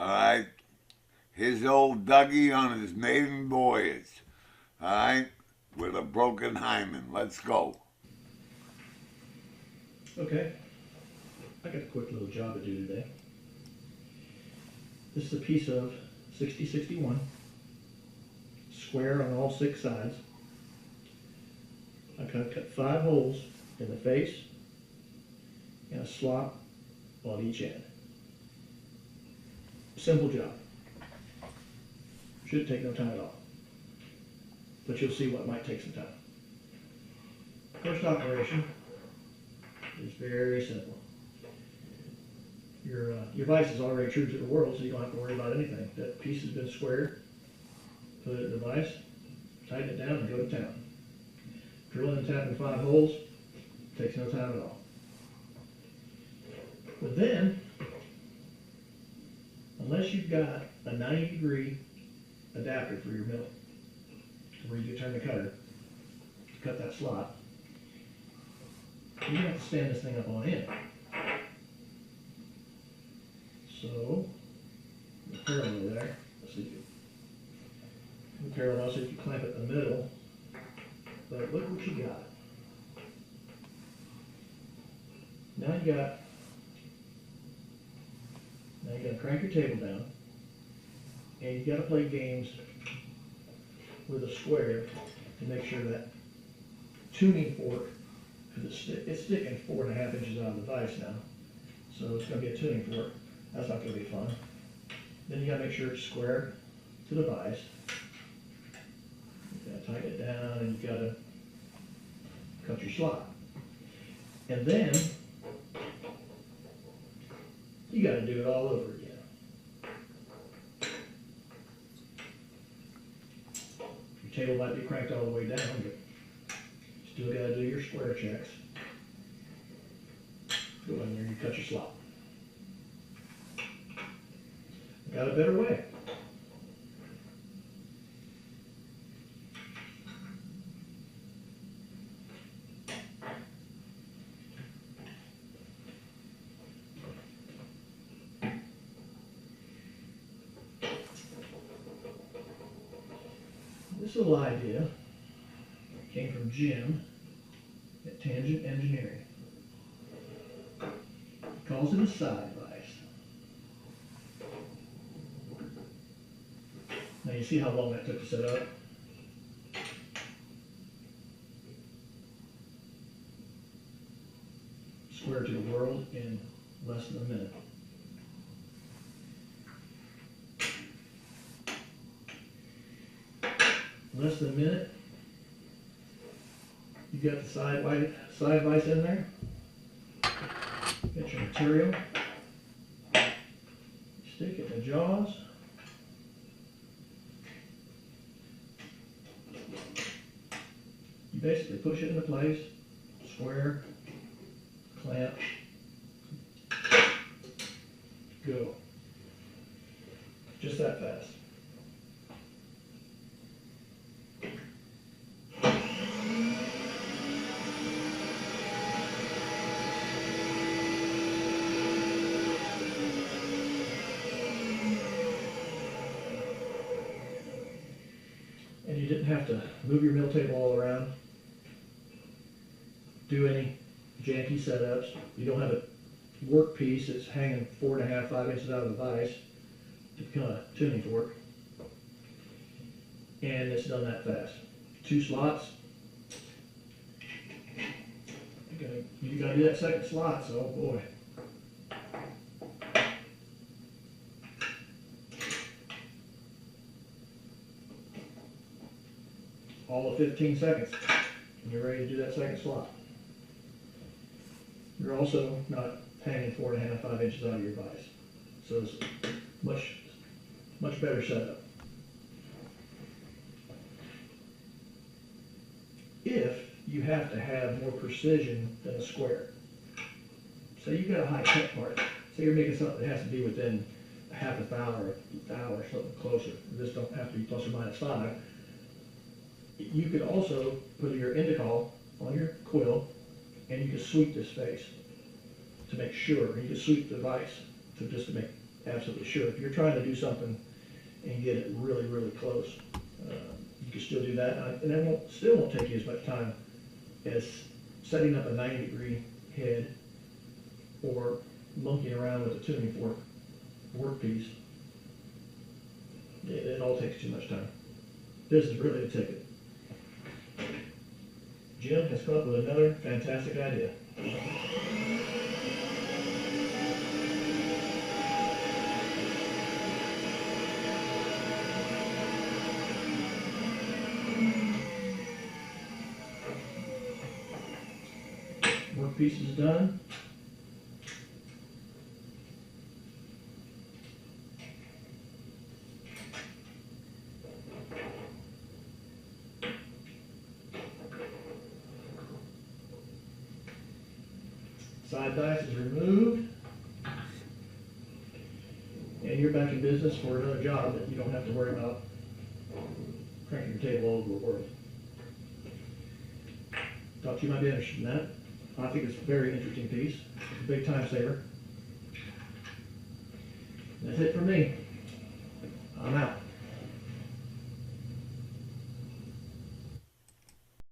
right? His old Dougie on his maiden voyage, all right? With a broken hymen. Let's go. Okay, I got a quick little job to do today. This is a piece of 6061, square on all 6 sides. I'm going to cut 5 holes in the face and a slot on each end. Simple job. Should take no time at all. But you'll see what might take some time. First operation is very simple. Your vise is already true to the world, so you don't have to worry about anything. That piece has been squared. Put it in the vise, tighten it down, and go to town. Drilling and tapping 5 holes takes no time at all. But then, unless you've got a 90-degree adapter for your mill, where you can turn the cutter to cut that slot, you're going to have to stand this thing up on end. So, the parallel there, let's see, the parallel, so you can clamp it in the middle, but look what you got. Now you got to crank your table down, and you got to play games with a square to make sure that tuning fork, because it's sticking 4.5 inches out of the vise now, so it's going to be a tuning fork. That's not going to be fun. Then you got to make sure it's square to the vise. You got to tighten it down, and you got to cut your slot. And then you got to do it all over again. Your table might be cranked all the way down, but you still got to do your square checks. Go in there and you cut your slot. Got a better way. This little idea came from Jim at Tangent Engineering. He calls it a side vise. Now you see how long that took to set up? Square to the world in less than a minute. Less than a minute. You got the side vise in there. Get your material. Stick it in the jaws. You basically push it into place, square, clamp, go. Just that fast. And you didn't have to move your mill table all around, do any janky setups. You don't have a workpiece that's hanging 4.5, 5 inches out of the vise to become a tuning fork. And it's done that fast. 2 slots. You gotta do that second slot, so oh boy. All of 15 seconds, and you're ready to do that second slot. You're also not hanging 4.5, 5 inches out of your vise. So it's much better setup. If you have to have more precision than a square, say you got a high cut part, say you're making something that has to be within a half a thou or something closer. This don't have to be plus or minus 5. You could also put your indicall on your quill, and you can sweep this face to make sure. You can sweep the vise to just to make absolutely sure. If you're trying to do something and get it really, really close, you can still do that, and it still won't take you as much time as setting up a 90-degree head or monkeying around with a tuning fork workpiece. It all takes too much time. This is really the ticket. Jim has come up with another fantastic idea. Workpiece is done. Side dice is removed. And you're back in business for another job that you don't have to worry about cranking your table all over the world. Thought you might be interested in that. I think it's a very interesting piece. It's a big time saver. That's it for me. I'm out.